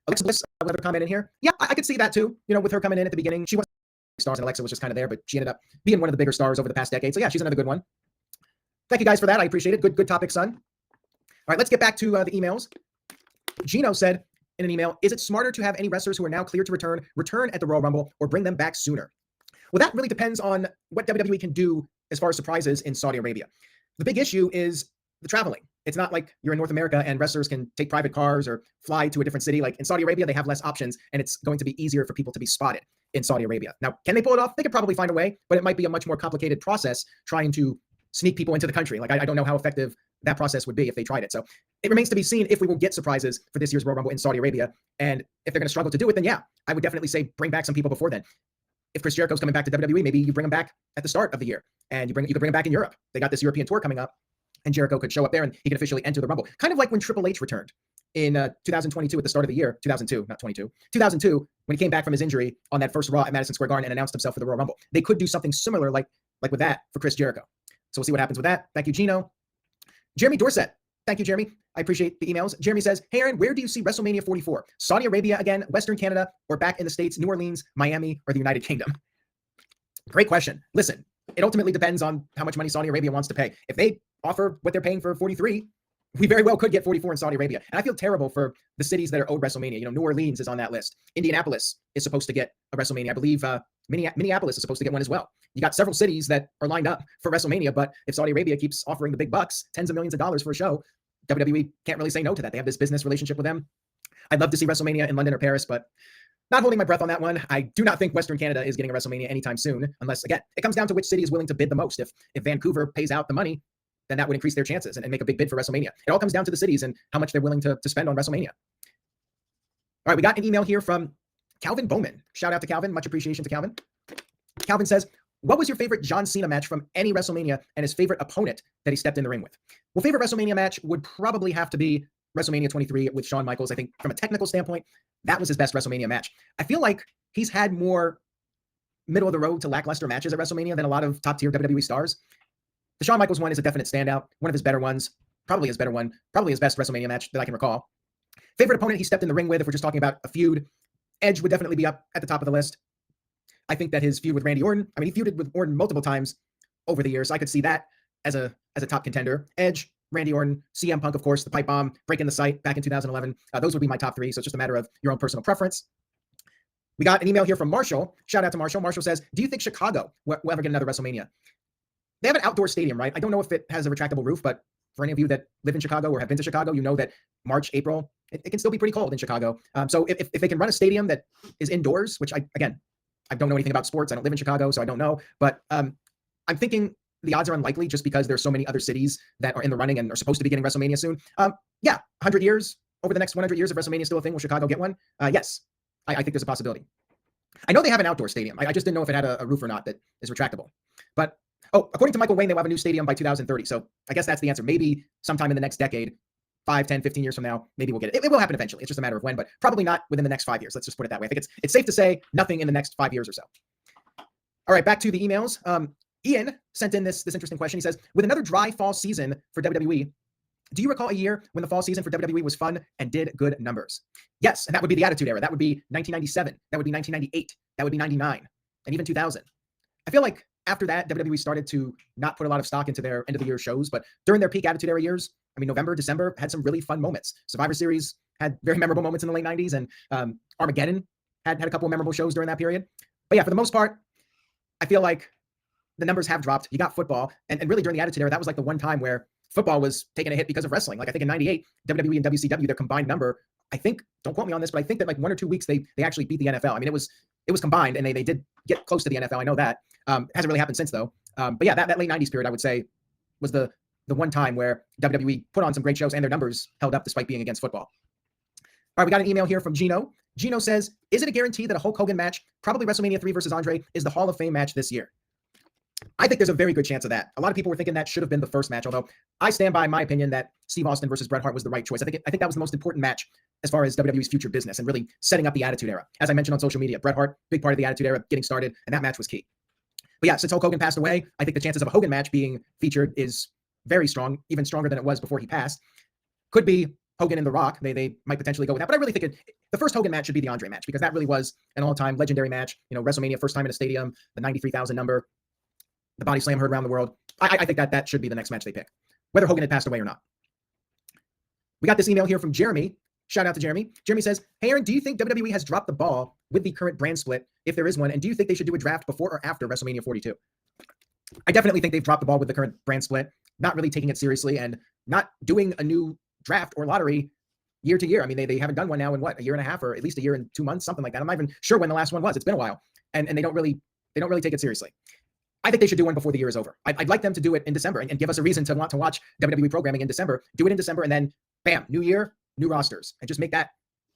Alexa Bliss, with her comment in here. Yeah, I could see that too. With her coming in at the beginning, she was stars and Alexa was just kind of there, but she ended up being one of the bigger stars over the past decade. So yeah, she's another good one. Thank you guys for that. I appreciate it. Good topic, son. All right, let's get back to the emails. Gino said in an email, is it smarter to have any wrestlers who are now cleared to return at the Royal Rumble or bring them back sooner? Well, that really depends on what WWE can do as far as surprises in Saudi Arabia. The big issue is the traveling. It's not like you're in North America and wrestlers can take private cars or fly to a different city. Like in Saudi Arabia, they have less options and it's going to be easier for people to be spotted in Saudi Arabia. Now, can they pull it off? They could probably find a way, but it might be a much more complicated process trying to sneak people into the country. Like I don't know how effective that process would be if they tried it. So it remains to be seen if we will get surprises for this year's Royal Rumble in Saudi Arabia. And if they're going to struggle to do it, then yeah, I would definitely say bring back some people before then. If Chris Jericho's coming back to WWE, maybe you bring him back at the start of the year and you could bring him back in Europe. They got this European tour coming up and Jericho could show up there and he could officially enter the Rumble. Kind of like when Triple H returned in 2022 at the start of the year, 2002, not 22, 2002, when he came back from his injury on that first Raw at Madison Square Garden and announced himself for the Royal Rumble. They could do something similar like with that for Chris Jericho. So we'll see what happens with that. Thank you, Gino. Jeremy Dorset. Thank you, Jeremy. I appreciate the emails. Jeremy says, hey, Aaron, where do you see WrestleMania 44? Saudi Arabia again, Western Canada, or back in the States, New Orleans, Miami, or the United Kingdom? Great question. Listen, it ultimately depends on how much money Saudi Arabia wants to pay. If they offer what they're paying for 43, we very well could get 44 in Saudi Arabia. And I feel terrible for the cities that are owed WrestleMania. New Orleans is on that list. Indianapolis is supposed to get a WrestleMania. I believe Minneapolis is supposed to get one as well. You got several cities that are lined up for WrestleMania, but if Saudi Arabia keeps offering the big bucks, tens of millions of dollars for a show, WWE can't really say no to that. They have this business relationship with them. I'd love to see WrestleMania in London or Paris, but not holding my breath on that one. I do not think Western Canada is getting a WrestleMania anytime soon, unless, again, it comes down to which city is willing to bid the most. If Vancouver pays out the money, then that would increase their chances and make a big bid for WrestleMania. It all comes down to the cities and how much they're willing to spend on WrestleMania. All right, we got an email here from Calvin Bowman. Shout out to Calvin. Much appreciation to Calvin. Calvin says, what was your favorite John Cena match from any WrestleMania and his favorite opponent that he stepped in the ring with? Well, favorite WrestleMania match would probably have to be WrestleMania 23 with Shawn Michaels. I think from a technical standpoint, that was his best WrestleMania match. I feel like he's had more middle of the road to lackluster matches at WrestleMania than a lot of top tier WWE stars. The Shawn Michaels one is a definite standout, one of his better ones, probably his better one, probably his best WrestleMania match that I can recall. Favorite opponent he stepped in the ring with, if we're just talking about a feud, Edge would definitely be up at the top of the list. I think that his feud with Randy Orton, he feuded with Orton multiple times over the years. So I could see that as a top contender. Edge, Randy Orton, CM Punk, of course, the pipe bomb, breaking the site back in 2011. Those would be my top three. So it's just a matter of your own personal preference. We got an email here from Marshall. Shout out to Marshall. Marshall says, do you think Chicago will ever get another WrestleMania? They have an outdoor stadium, right? I don't know if it has a retractable roof, but for any of you that live in Chicago or have been to Chicago, you know that March, April, it can still be pretty cold in Chicago. So if they can run a stadium that is indoors, which I don't know anything about sports. I don't live in Chicago, so I don't know. But I'm thinking the odds are unlikely just because there's so many other cities that are in the running and are supposed to be getting WrestleMania soon. 100 years, over the next 100 years, if WrestleMania is still a thing, will Chicago get one? Yes, I think there's a possibility. I know they have an outdoor stadium. I just didn't know if it had a roof or not that is retractable. But, according to Michael Wayne, they will have a new stadium by 2030. So I guess that's the answer. Maybe sometime in the next decade, 5, 10, 15 years from now, maybe we'll get it. It will happen eventually. It's just a matter of when, but probably not within the next 5 years. Let's just put it that way. I think it's safe to say nothing in the next 5 years or so. All right, back to the emails. Ian sent in this interesting question. He says, with another dry fall season for WWE, do you recall a year when the fall season for WWE was fun and did good numbers? Yes, and that would be the Attitude Era. That would be 1997. That would be 1998. That would be 99, and even 2000. I feel like after that, WWE started to not put a lot of stock into their end of the year shows, but during their peak Attitude Era years, November, December had some really fun moments. Survivor Series had very memorable moments in the late 90s, and Armageddon had a couple of memorable shows during that period. But yeah, for the most part, I feel like the numbers have dropped. You got football, and really during the Attitude Era, that was like the one time where football was taking a hit because of wrestling. Like I think in 98, WWE and WCW, their combined number, I think, don't quote me on this, but I think that like 1 or 2 weeks they actually beat the NFL. It was combined and they did get close to the NFL. I know that. Hasn't really happened since though. But yeah, that late 90s period, I would say, was the one time where WWE put on some great shows and their numbers held up despite being against football. All right, we got an email here from Gino. Gino says, is it a guarantee that a Hulk Hogan match, probably WrestleMania 3 versus Andre, is the Hall of Fame match this year? I think there's a very good chance of that. A lot of people were thinking that should have been the first match, although I stand by my opinion that Steve Austin versus Bret Hart was the right choice. I think that was the most important match as far as WWE's future business and really setting up the Attitude Era. As I mentioned on social media, Bret Hart, big part of the Attitude Era getting started, and that match was key. But yeah, since Hulk Hogan passed away, I think the chances of a Hogan match being featured is very strong, even stronger than it was before he passed. Could be Hogan and The Rock, they might potentially go with that. But I really think the first Hogan match should be the Andre match, because that really was an all-time legendary match. WrestleMania, first time in a stadium, the 93,000 number, the body slam heard around the world. I think that should be the next match they pick, whether Hogan had passed away or not. We got this email here from Jeremy. Shout out to Jeremy. Jeremy says, hey, Aaron, do you think WWE has dropped the ball with the current brand split, if there is one? And do you think they should do a draft before or after WrestleMania 42? I definitely think they've dropped the ball with the current brand split, not really taking it seriously and not doing a new draft or lottery year to year. I mean, they haven't done one now in a year and a half, or at least a year and 2 months, something like that. I'm not even sure when the last one was. It's been a while. And they don't really take it seriously. I think they should do one before the year is over. I'd like them to do it in December and give us a reason to want to watch WWE programming in December. Do it in December, and then bam, new year, new rosters, and just make that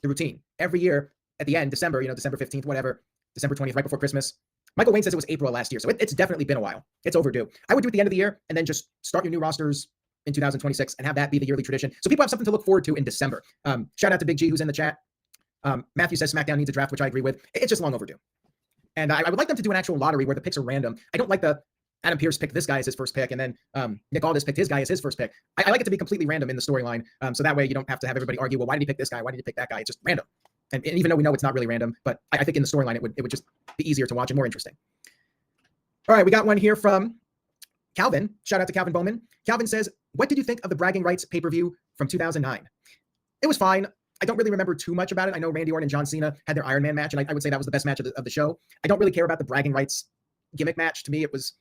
the routine. Every year at the end, December, December 15th, whatever, December 20th, right before Christmas. Michael Wayne says it was April last year, so it's definitely been a while. It's overdue. I would do it at the end of the year and then just start your new rosters in 2026 and have that be the yearly tradition, so people have something to look forward to in December. Shout out to Big G, who's in the chat. Matthew says SmackDown needs a draft, which I agree with. It's just long overdue. And I would like them to do an actual lottery where the picks are random. I don't like the Adam Pearce picked this guy as his first pick, and then Nick Aldis picked his guy as his first pick. I like it to be completely random in the storyline, so that way you don't have to have everybody argue, well, why did he pick this guy? Why did he pick that guy? It's just random. And even though we know it's not really random, but I think in the storyline it would just be easier to watch and more interesting. All right, we got one here from Calvin. Shout out to Calvin Bowman. Calvin says, what did you think of the Bragging Rights pay-per-view from 2009? It was fine. I don't really remember too much about it. I know Randy Orton and John Cena had their Iron Man match, and I would say that was the best match of the show. I don't really care about the Bragging Rights gimmick match. To me, it was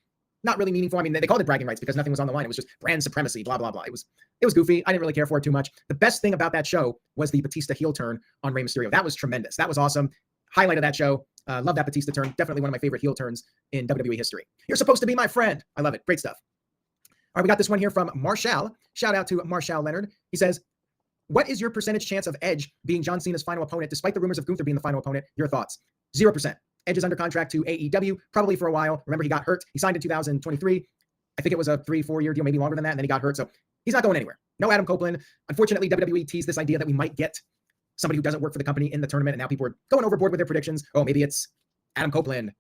not really meaningful. I mean, they called it Bragging Rights because nothing was on the line. It was just brand supremacy, blah, blah, blah. It was goofy. I didn't really care for it too much. The best thing about that show was the Batista heel turn on Rey Mysterio. That was tremendous. That was awesome. Highlight of that show. Love that Batista turn. Definitely one of my favorite heel turns in WWE history. You're supposed to be my friend. I love it. Great stuff. All right, we got this one here from Marshall. Shout out to Marshall Leonard. He says, what is your percentage chance of Edge being John Cena's final opponent, despite the rumors of Gunther being the final opponent? Your thoughts? 0%. Edge is under contract to AEW, probably for a while. Remember, he got hurt. He signed in 2023. I think it was a 3-4 year deal, maybe longer than that, and then he got hurt. So he's not going anywhere. No Adam Copeland. Unfortunately, WWE teased this idea that we might get somebody who doesn't work for the company in the tournament, and now people are going overboard with their predictions. Oh, maybe it's Adam Copeland.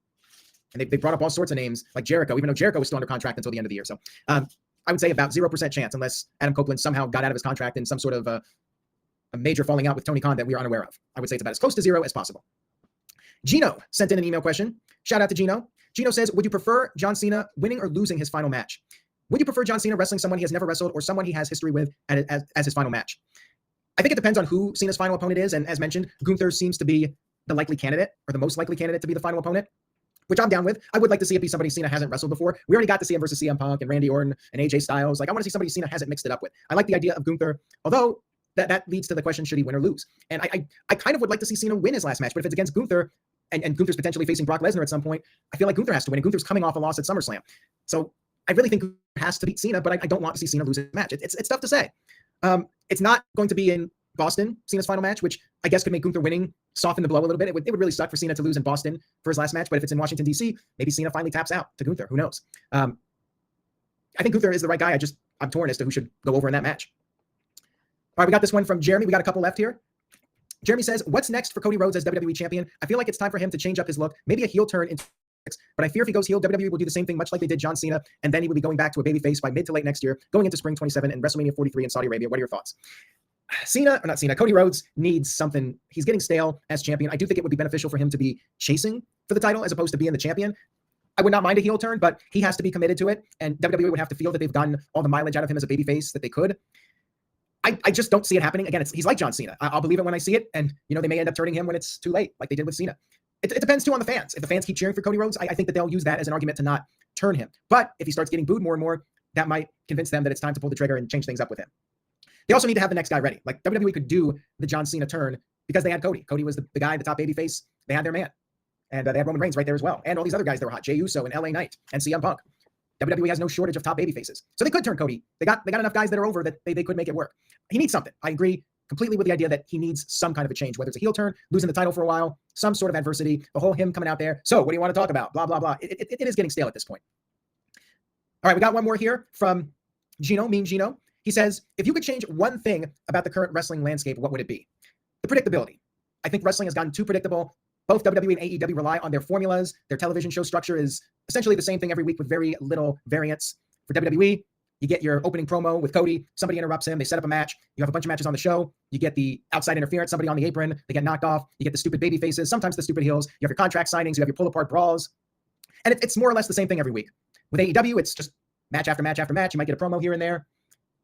And they brought up all sorts of names, like Jericho, even though Jericho was still under contract until the end of the year. So I would say about 0% chance, unless Adam Copeland somehow got out of his contract in some sort of a major falling out with Tony Khan that we are unaware of. I would say it's about as close to 0 as possible. Gino sent in an email question. Shout out to Gino. Gino says, would you prefer John Cena winning or losing his final match? Would you prefer John Cena wrestling someone he has never wrestled or someone he has history with as his final match? I think it depends on who Cena's final opponent is. And as mentioned, Gunther seems to be the likely candidate, or the most likely candidate to be the final opponent, which I'm down with. I would like to see it be somebody Cena hasn't wrestled before. We already got to see him versus CM Punk and Randy Orton and AJ Styles. Like, I want to see somebody Cena hasn't mixed it up with. I like the idea of Gunther, although that leads to the question, should he win or lose? And I kind of would like to see Cena win his last match, but if it's against Gunther, and Gunther's potentially facing Brock Lesnar at some point, I feel like Gunther has to win, and Gunther's coming off a loss at SummerSlam. So I really think Gunther has to beat Cena, but I don't want to see Cena lose a match. It's tough to say. It's not going to be in Boston, Cena's final match, which I guess could make Gunther winning soften the blow a little bit. It would really suck for Cena to lose in Boston for his last match, but if it's in Washington, D.C., maybe Cena finally taps out to Gunther. Who knows? I think Gunther is the right guy. I'm torn as to who should go over in that match. All right, we got this one from Jeremy. We got a couple left here. Jeremy says, what's next for Cody Rhodes as WWE champion? I feel like it's time for him to change up his look, maybe a heel turn in, but I fear if he goes heel, WWE will do the same thing, much like they did John Cena, and then he will be going back to a babyface by mid to late next year, going into spring 27 and WrestleMania 43 in Saudi Arabia. What are your thoughts? Cody Rhodes needs something. He's getting stale as champion. I do think it would be beneficial for him to be chasing for the title as opposed to being the champion. I would not mind a heel turn, but he has to be committed to it, and WWE would have to feel that they've gotten all the mileage out of him as a babyface that they could. I just don't see it happening. Again, he's like John Cena. I'll believe it when I see it, and they may end up turning him when it's too late, like they did with Cena. It depends too on the fans. If the fans keep cheering for Cody Rhodes, I think that they'll use that as an argument to not turn him. But if he starts getting booed more and more, that might convince them that it's time to pull the trigger and change things up with him. They also need to have the next guy ready. Like WWE could do the John Cena turn because they had Cody. Cody was the guy, the top babyface. They had their man. And they had Roman Reigns right there as well. And all these other guys that were hot. Jey Uso and LA Knight and CM Punk. WWE has no shortage of top babyfaces. So they could turn Cody. They got enough guys that are over that they could make it work. He needs something. I agree completely with the idea that he needs some kind of a change, whether it's a heel turn, losing the title for a while, some sort of adversity, the whole him coming out there. So what do you want to talk about? Blah, blah, blah. It is getting stale at this point. All right, we got one more here from Gino, Mean Gino. He says, if you could change one thing about the current wrestling landscape, what would it be? The predictability. I think wrestling has gotten too predictable. Both WWE and AEW rely on their formulas. Their television show structure is essentially the same thing every week with very little variance. For WWE, You get your opening promo with Cody. Somebody interrupts him. They set up a match. You have a bunch of matches on the show. You get the outside interference, somebody on the apron. They get knocked off. You get the stupid baby faces, sometimes the stupid heels. You have your contract signings. You have your pull apart brawls. And it's more or less the same thing every week. With AEW, it's just match after match after match. You might get a promo here and there.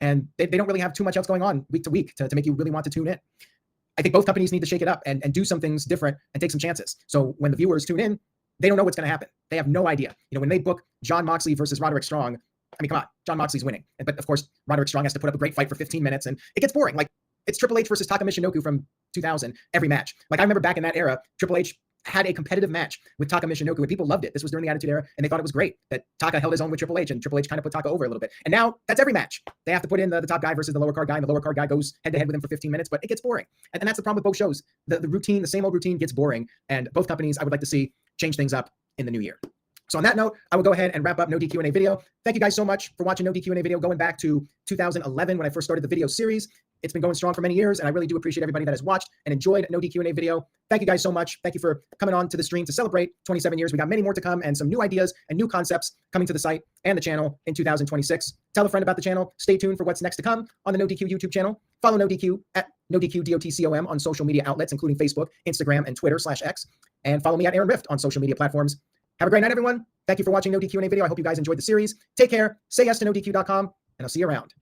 And they don't really have too much else going on week to week to make you really want to tune in. I think both companies need to shake it up and do some things different and take some chances. So when the viewers tune in, they don't know what's going to happen. They have no idea. When they book Jon Moxley versus Roderick Strong, I mean, come on, Jon Moxley's winning. But of course, Roderick Strong has to put up a great fight for 15 minutes and it gets boring. Like it's Triple H versus Taka Michinoku from 2000 every match. Like I remember back in that era, Triple H had a competitive match with Taka Michinoku and people loved it. This was during the Attitude Era and they thought it was great that Taka held his own with Triple H and Triple H kind of put Taka over a little bit. And now that's every match. They have to put in the top guy versus the lower card guy and the lower card guy goes head to head with him for 15 minutes, but it gets boring. And that's the problem with both shows. The routine, the same old routine gets boring and both companies I would like to see change things up in the new year. So on that note, I will go ahead and wrap up No DQ&A video. Thank you guys so much for watching No DQ&A video going back to 2011 when I first started the video series. It's been going strong for many years, and I really do appreciate everybody that has watched and enjoyed No DQ&A video. Thank you guys so much. Thank you for coming on to the stream to celebrate 27 years. We got many more to come and some new ideas and new concepts coming to the site and the channel in 2026. Tell a friend about the channel. Stay tuned for what's next to come on the No DQ YouTube channel. Follow No DQ at No DQ DOTCOM on social media outlets, including Facebook, Instagram, and Twitter/X. And follow me at Aaron Rift on social media platforms. Have a great night, everyone. Thank you for watching No DQ&A video. I hope you guys enjoyed the series. Take care. Say yes to NoDQ.com, and I'll see you around.